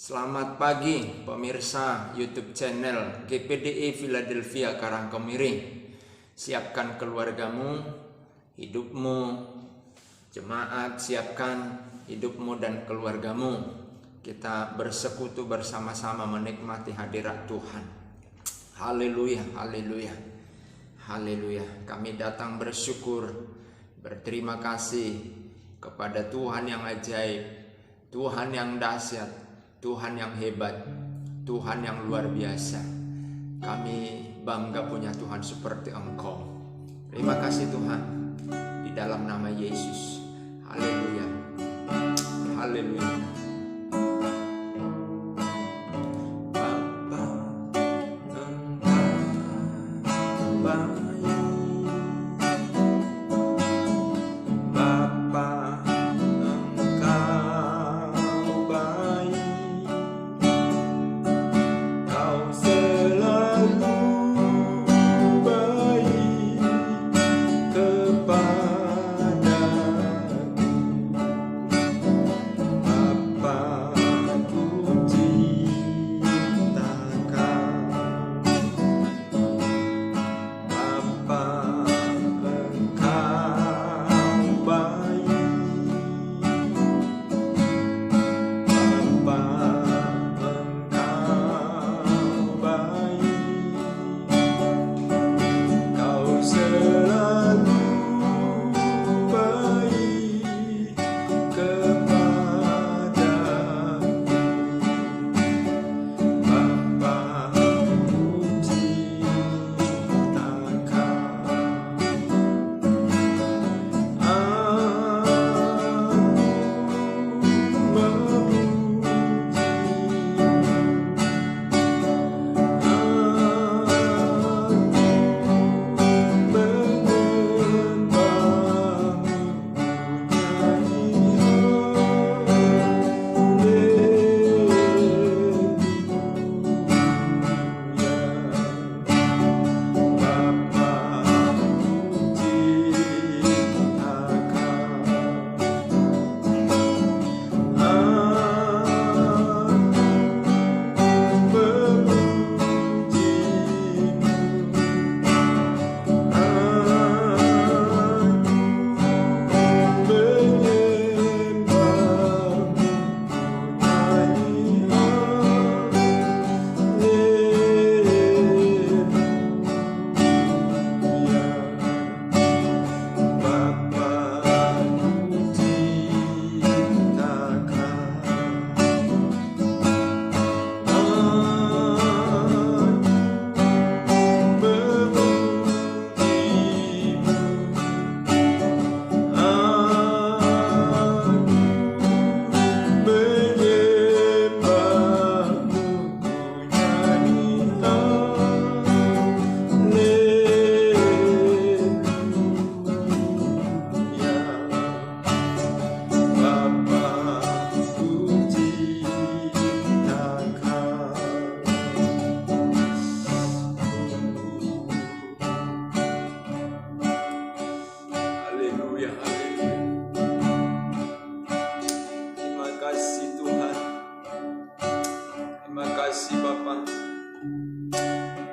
Selamat pagi pemirsa YouTube channel GPDI Philadelphia Karangkemiri. Siapkan keluargamu, hidupmu, jemaat, siapkan hidupmu dan keluargamu. Kita bersekutu bersama-sama menikmati hadirat Tuhan. Haleluya, haleluya, haleluya. Kami datang bersyukur, berterima kasih kepada Tuhan yang ajaib, Tuhan yang dahsyat, Tuhan yang hebat, Tuhan yang luar biasa. Kami bangga punya Tuhan seperti Engkau. Terima kasih Tuhan, di dalam nama Yesus. Haleluya, haleluya.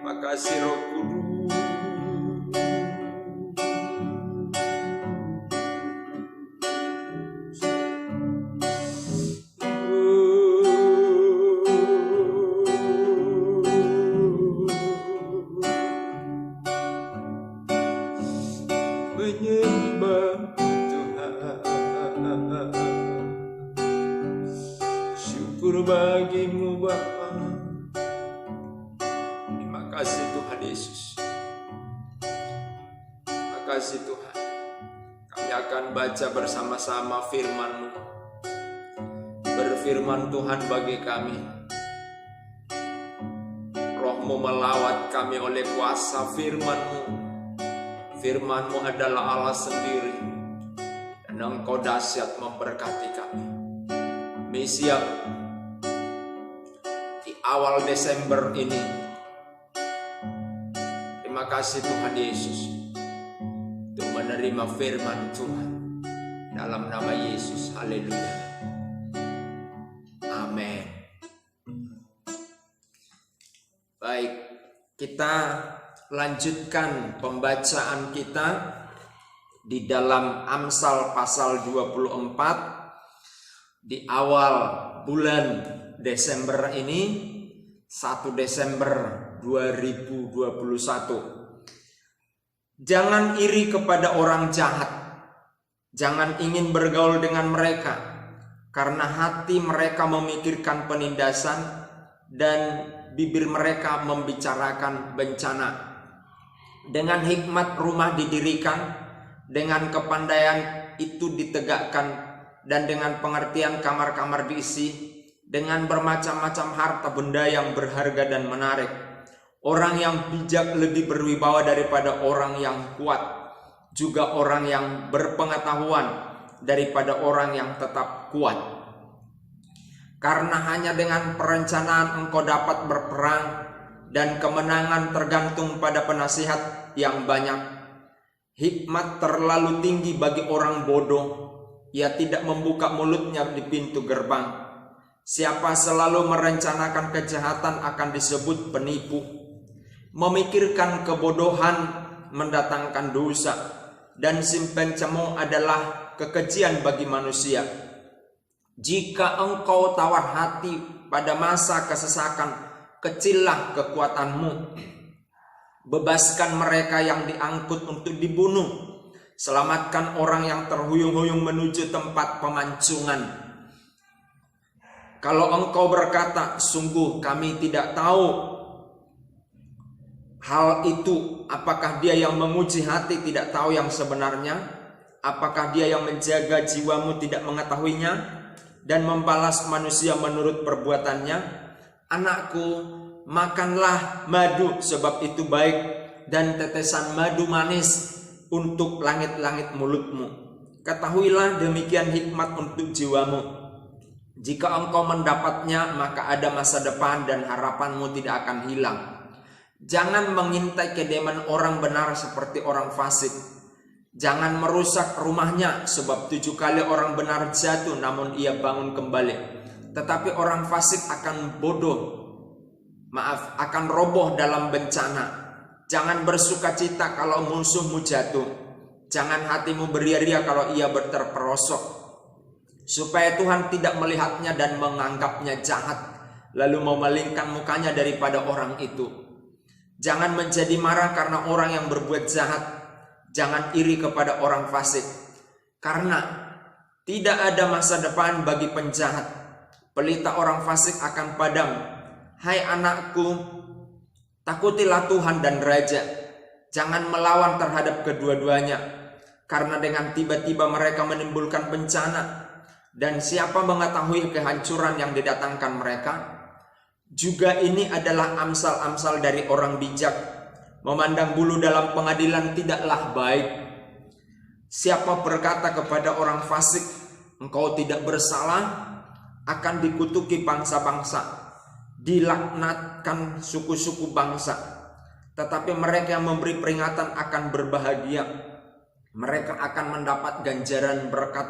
Makasih Roh Kudus. Menyembah Tuhan, syukur bagimu Bapa. Terima kasih Tuhan Yesus. Terima kasih Tuhan. Kami akan baca bersama-sama firman-Mu. Berfirman Tuhan bagi kami. Roh-Mu melawat kami oleh kuasa firman-Mu. Firman-Mu adalah Allah sendiri. Dan Engkau dahsyat memberkati kami. Kami siap di awal Desember ini. Terima kasih Tuhan Yesus untuk menerima firman Tuhan dalam nama Yesus. Haleluya. Amin. Baik, kita lanjutkan pembacaan kita di dalam Amsal pasal 24 di awal bulan Desember ini, 1 Desember 2021. Jangan iri kepada orang jahat, jangan ingin bergaul dengan mereka, karena hati mereka memikirkan penindasan dan bibir mereka membicarakan bencana. Dengan hikmat rumah didirikan, dengan kepandaian itu ditegakkan, dan dengan pengertian kamar-kamar diisi, dengan bermacam-macam harta benda yang berharga dan menarik. Orang yang bijak lebih berwibawa daripada orang yang kuat, juga orang yang berpengetahuan daripada orang yang tetap kuat. Karena hanya dengan perencanaan engkau dapat berperang, dan kemenangan tergantung pada penasihat yang banyak. Hikmat terlalu tinggi bagi orang bodoh, ia tidak membuka mulutnya di pintu gerbang. Siapa selalu merencanakan kejahatan akan disebut penipu. Memikirkan kebodohan mendatangkan dosa, dan simpen cemooh adalah kekejian bagi manusia. Jika engkau tawar hati pada masa kesesakan, kecillah kekuatanmu. Bebaskan mereka yang diangkut untuk dibunuh. Selamatkan orang yang terhuyung-huyung menuju tempat pemancungan. Kalau engkau berkata, sungguh kami tidak tahu hal itu, apakah dia yang menguji hati tidak tahu yang sebenarnya? Apakah dia yang menjaga jiwamu tidak mengetahuinya? Dan membalas manusia menurut perbuatannya? Anakku, makanlah madu sebab itu baik, dan tetesan madu manis untuk langit-langit mulutmu. Ketahuilah demikian hikmat untuk jiwamu. Jika engkau mendapatnya, maka ada masa depan dan harapanmu tidak akan hilang. Jangan mengintai kediaman orang benar seperti orang fasik. Jangan merusak rumahnya, sebab 7 kali orang benar jatuh namun ia bangun kembali. Tetapi orang fasik akan akan roboh dalam bencana. Jangan bersukacita kalau musuhmu jatuh. Jangan hatimu beria-ria kalau ia terperosok, supaya Tuhan tidak melihatnya dan menganggapnya jahat, lalu memalingkan mukanya daripada orang itu. Jangan menjadi marah karena orang yang berbuat jahat. Jangan iri kepada orang fasik, karena tidak ada masa depan bagi penjahat. Pelita orang fasik akan padam. Hai anakku, takutilah Tuhan dan Raja. Jangan melawan terhadap kedua-duanya, karena dengan tiba-tiba mereka menimbulkan bencana. Dan siapa mengetahui kehancuran yang didatangkan mereka? Juga ini adalah amsal-amsal dari orang bijak. Memandang bulu dalam pengadilan tidaklah baik. Siapa berkata kepada orang fasik, engkau tidak bersalah, akan dikutuki bangsa-bangsa, dilaknatkan suku-suku bangsa. Tetapi mereka yang memberi peringatan akan berbahagia. Mereka akan mendapat ganjaran berkat.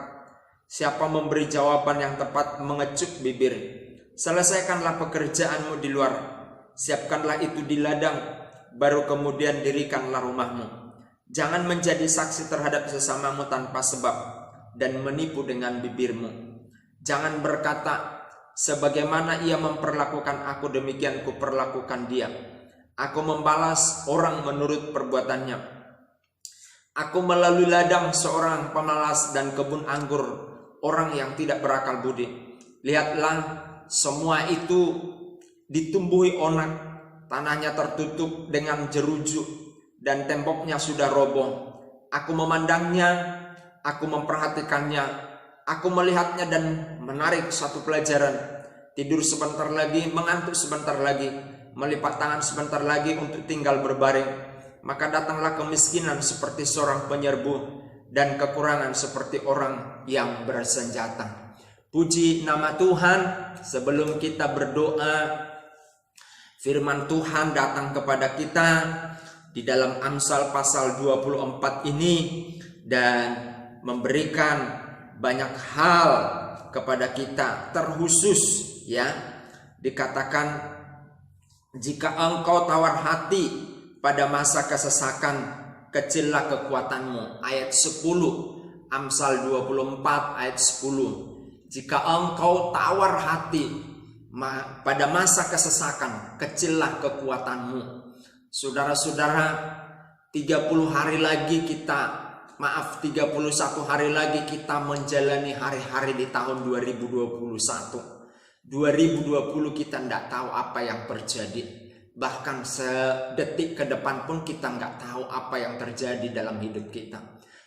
Siapa memberi jawaban yang tepat mengecup bibir. Selesaikanlah pekerjaanmu di luar, siapkanlah itu di ladang, baru kemudian dirikanlah rumahmu. Jangan menjadi saksi terhadap sesamamu tanpa sebab, dan menipu dengan bibirmu. Jangan berkata, sebagaimana ia memperlakukan aku, demikian kuperlakukan dia. Aku membalas orang menurut perbuatannya. Aku melalui ladang seorang pemalas dan kebun anggur orang yang tidak berakal budi. Lihatlah, semua itu ditumbuhi onak. Tanahnya tertutup dengan jeruju dan temboknya sudah roboh. Aku memandangnya, aku memperhatikannya, aku melihatnya dan menarik satu pelajaran. Tidur sebentar lagi, mengantuk sebentar lagi, melipat tangan sebentar lagi untuk tinggal berbaring. Maka datanglah kemiskinan seperti seorang penyerbu, dan kekurangan seperti orang yang bersenjata. Puji nama Tuhan. Sebelum kita berdoa, firman Tuhan datang kepada kita di dalam Amsal pasal 24 ini dan memberikan banyak hal kepada kita, terkhusus ya, dikatakan Jika engkau tawar hati pada masa kesesakan, kecillah kekuatanmu. Ayat 10, Amsal 24 ayat 10. Jika engkau tawar hati pada masa kesesakan, kecillah kekuatanmu. Saudara-saudara, 31 hari lagi kita menjalani hari-hari di tahun 2021. 2020 kita tidak tahu apa yang terjadi. Bahkan sedetik ke depan pun kita nggak tahu apa yang terjadi dalam hidup kita.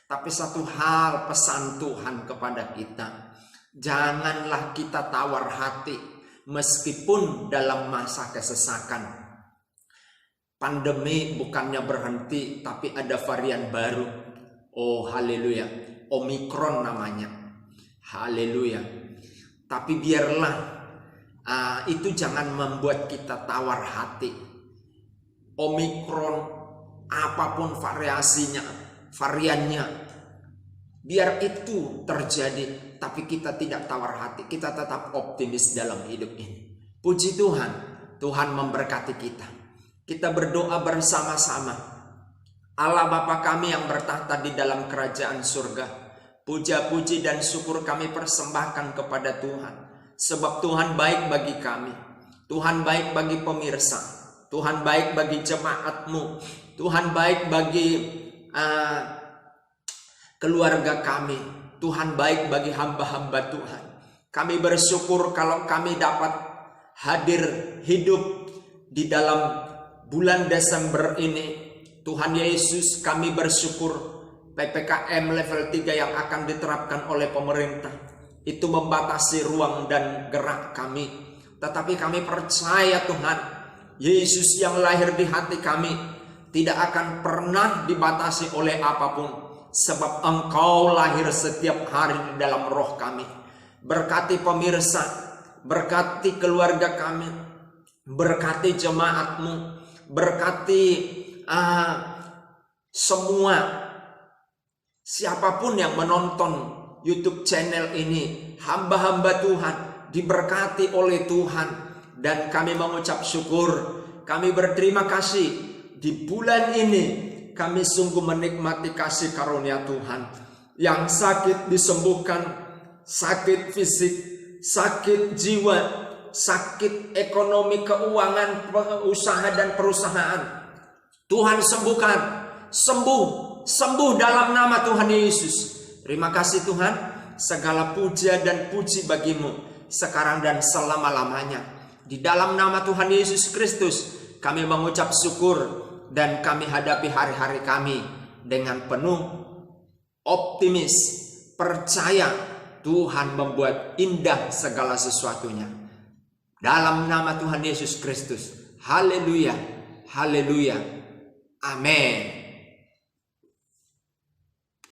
Tapi satu hal pesan Tuhan kepada kita, janganlah kita tawar hati meskipun dalam masa kesesakan. Pandemi bukannya berhenti, tapi ada varian baru. Oh haleluya, Omikron namanya. Haleluya. Tapi biarlah itu jangan membuat kita tawar hati. Omikron, apapun variannya, biar itu terjadi, tapi kita tidak tawar hati. Kita tetap optimis dalam hidup ini. Puji Tuhan, Tuhan memberkati kita. Kita berdoa bersama-sama. Allah Bapa kami yang bertahta di dalam kerajaan surga, puja-puji dan syukur kami persembahkan kepada Tuhan. Sebab Tuhan baik bagi kami, Tuhan baik bagi pemirsa, Tuhan baik bagi jemaat-Mu, Tuhan baik bagi keluarga kami, Tuhan baik bagi hamba-hamba Tuhan. Kami bersyukur kalau kami dapat hadir hidup di dalam bulan Desember ini. Tuhan Yesus, kami bersyukur PPKM level 3 yang akan diterapkan oleh pemerintah itu membatasi ruang dan gerak kami. Tetapi kami percaya Tuhan, Yesus yang lahir di hati kami tidak akan pernah dibatasi oleh apapun. Sebab Engkau lahir setiap hari di dalam roh kami. Berkati pemirsa, berkati keluarga kami, berkati jemaat-Mu, berkati semua siapapun yang menonton YouTube channel ini, hamba-hamba Tuhan diberkati oleh Tuhan, dan kami mengucap syukur, kami berterima kasih di bulan ini kami sungguh menikmati kasih karunia Tuhan. Yang sakit disembuhkan, sakit fisik, sakit jiwa, sakit ekonomi, keuangan, usaha dan perusahaan, Tuhan sembuhkan, sembuh dalam nama Tuhan Yesus. Terima kasih Tuhan, segala puja dan puji bagimu sekarang dan selama-lamanya. Di dalam nama Tuhan Yesus Kristus kami mengucap syukur, dan kami hadapi hari-hari kami dengan penuh optimis, percaya Tuhan membuat indah segala sesuatunya. Dalam nama Tuhan Yesus Kristus, haleluya, haleluya, amin.